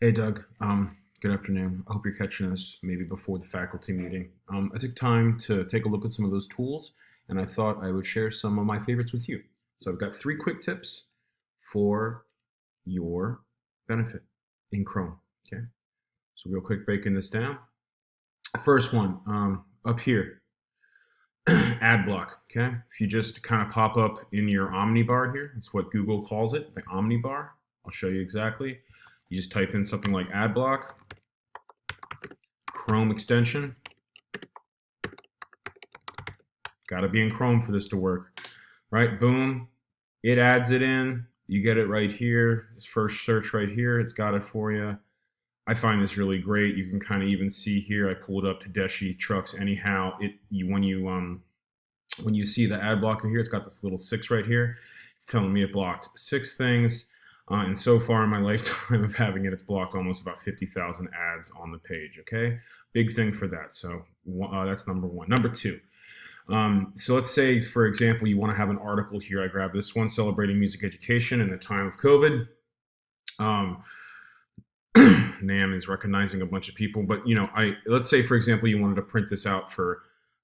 Hey Doug, good afternoon. I hope you're catching this maybe before the faculty meeting. I took time to take a look at some of those tools, and I thought I would share some of my favorites with you. So I've got three quick tips for your benefit in Chrome. Okay, so real quick breaking this down. First one, up here, ad block. Okay, if you just kind of pop up in your Omnibar here, it's what Google calls it, the Omnibar. I'll show you exactly. You just type in something like ad block, Chrome extension. Got to be in Chrome for this to work, right? Boom, it adds it in. You get it right here. This first search right here, it's got it for you. I find this really great. You can kind of even see here. I pulled up Tedeschi trucks. Anyhow, when you see the ad blocker here, it's got this little 6 right here. It's telling me it blocked 6 things. And so far in my lifetime of having it, it's blocked almost about 50,000 ads on the page. Okay, big thing for that. So that's number one. Number two. So let's say, for example, you want to have an article here. I grabbed this one, celebrating music education in the time of COVID. NAM is recognizing a bunch of people, but let's say, for example, you wanted to print this out for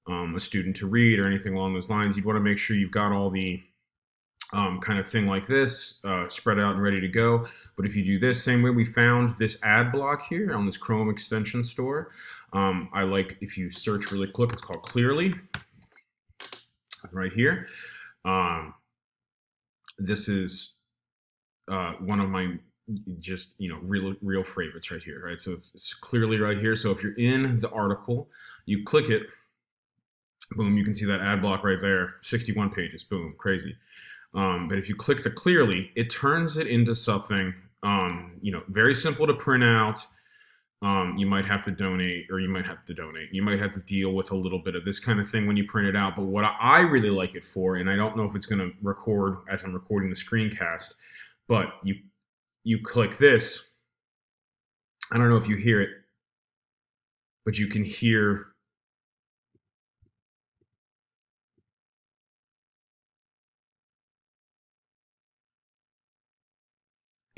a student to read or anything along those lines. You'd want to make sure you've got all the kind of thing like this spread out and ready to go. But if you do this same way, we found this ad block here on this Chrome extension store. I like, if you search really quick, it's called Clearly right here. This is one of my just real favorites right here, right? So it's Clearly right here. So if you're in the article, you click it, boom, you can see that ad block right there, 61 pages, boom, crazy. But if you click the Clearly, it turns it into something very simple to print out. You might have to donate, or you might have to deal with a little bit of this kind of thing when you print it out. But what I really like it for, and I don't know if it's going to record as I'm recording the screencast, but you click this. I don't know if you hear it, but you can hear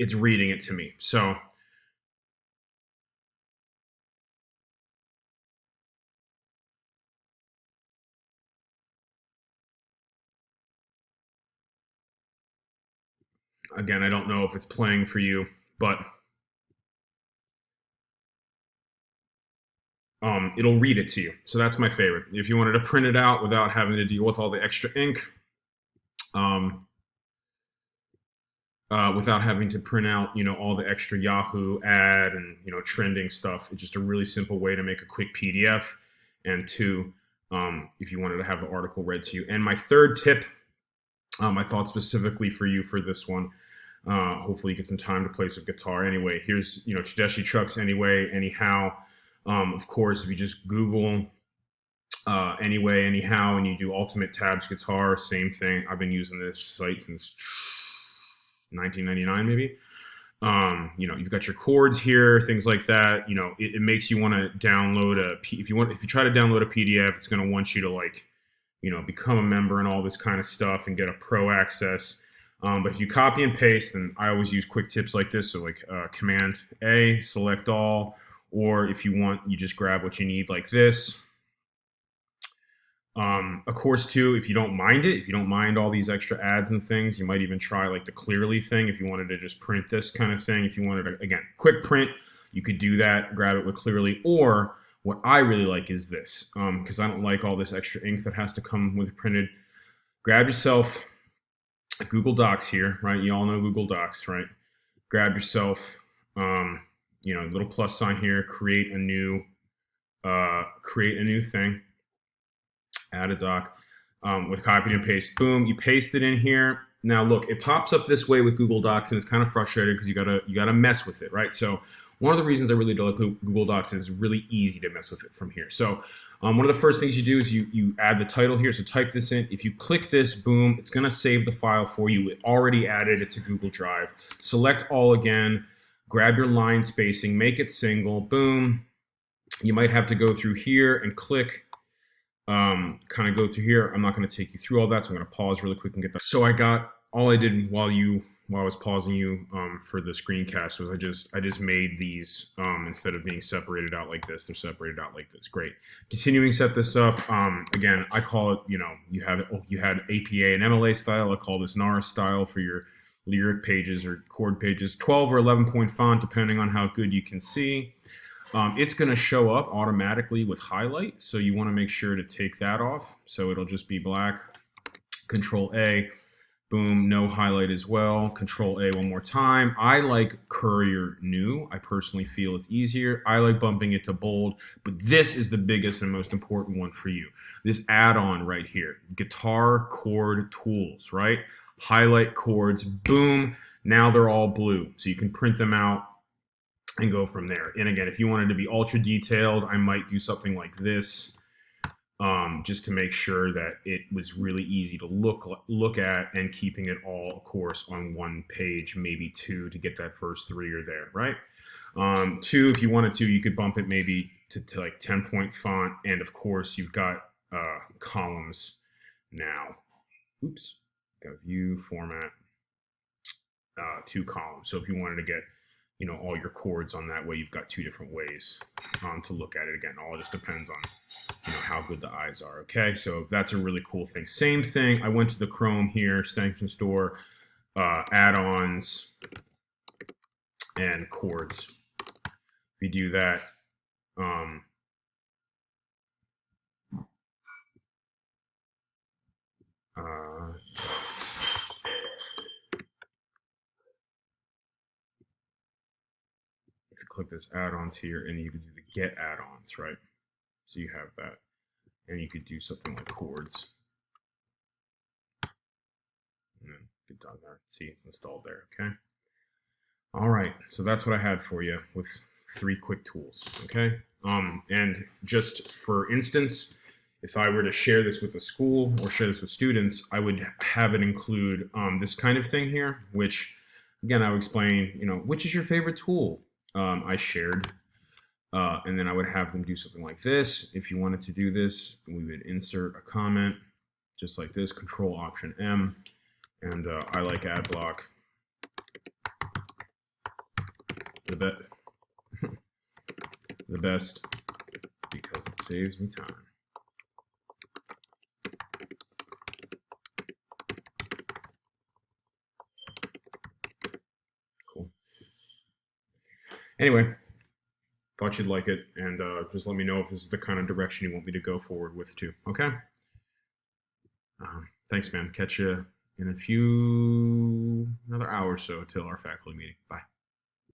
it's reading it to me. So again, I don't know if it's playing for you, but it'll read it to you. So that's my favorite. If you wanted to print it out without having to deal with all the extra ink, without having to print out, all the extra Yahoo ad and, trending stuff, it's just a really simple way to make a quick PDF. And two, if you wanted to have the article read to you. And my third tip, I thought specifically for you for this one. Hopefully you get some time to play some guitar. Anyway, here's, Tedeschi trucks anyhow. Of course, if you just Google anyhow, and you do Ultimate Tabs guitar, same thing. I've been using this site since 1999 maybe. You've got your chords here, things like that. It makes you want to download if you try to download a PDF, it's going to want you to become a member and all this kind of stuff and get a pro access. But if you copy and paste, then I always use quick tips like this. So like Command A, select all, or if you want, you just grab what you need like this. Of course, too, if you don't mind all these extra ads and things, you might even try like the Clearly thing if you wanted to just print this kind of thing. If you wanted to, again, quick print, you could do that, grab it with Clearly. Or what I really like is this, because I don't like all this extra ink that has to come with printed. Grab yourself Google Docs here, right? You all know Google Docs, right? Grab yourself, little plus sign here, create a new thing. Add a doc with copy and paste. Boom, you paste it in here. Now look, it pops up this way with Google Docs, and it's kind of frustrating because you gotta mess with it, right? So one of the reasons I really do like Google Docs is it's really easy to mess with it from here. So one of the first things you do is you add the title here. So type this in. If you click this, boom, it's gonna save the file for you. It already added it to Google Drive. Select all again. Grab your line spacing, make it single. Boom. You might have to go through here and click. Kind of go through here. I'm not going to take you through all that, so I'm going to pause really quick and get that. So all I did while you while I was pausing you for the screencast was I just made these instead of being separated out like this, they're separated out like this. Great. Continuing set this up. Again, I call it, you know, you had APA and MLA style. I call this NARA style for your lyric pages or chord pages. 12 or 11 point font, depending on how good you can see. It's going to show up automatically with highlight, so you want to make sure to take that off. So it'll just be black. Control A. Boom, no highlight as well. Control A one more time. I like Courier New. I personally feel it's easier. I like bumping it to bold, but this is the biggest and most important one for you. This add-on right here, Guitar Chord Tools, right? Highlight chords, boom. Now they're all blue. So you can print them out and go from there. And again, if you wanted to be ultra detailed, I might do something like this. Just to make sure that it was really easy to look at, and keeping it all, of course, on one page, maybe two, to get that first three are there, right? Two, if you wanted to, you could bump it maybe to like 10-point font, and of course, you've got columns now. Oops, got view, format, 2 columns. So if you wanted to get, you know, all your chords on that way, you've got 2 different ways to look at it. Again, all just depends on, you know, how good the eyes are. Okay, so that's a really cool thing. Same thing, I went to the Chrome here, extension store, add-ons, and chords. If you do that, if you click this add-ons here, and you can do the get add-ons, right? So you have that, and you could do something like chords. And then get done there. See, it's installed there. Okay. All right. So that's what I had for you with 3 quick tools. Okay. And just for instance, if I were to share this with a school or share this with students, I would have it include this kind of thing here, which again, I would explain, you know, which is your favorite tool I shared. And then I would have them do something like this. If you wanted to do this, we would insert a comment just like this, Control Option M. And I like ad block the best because it saves me time. Cool. Anyway, thought you'd like it, and just let me know if this is the kind of direction you want me to go forward with too. Okay. Thanks, man. Catch you in another hour or so till our faculty meeting. Bye.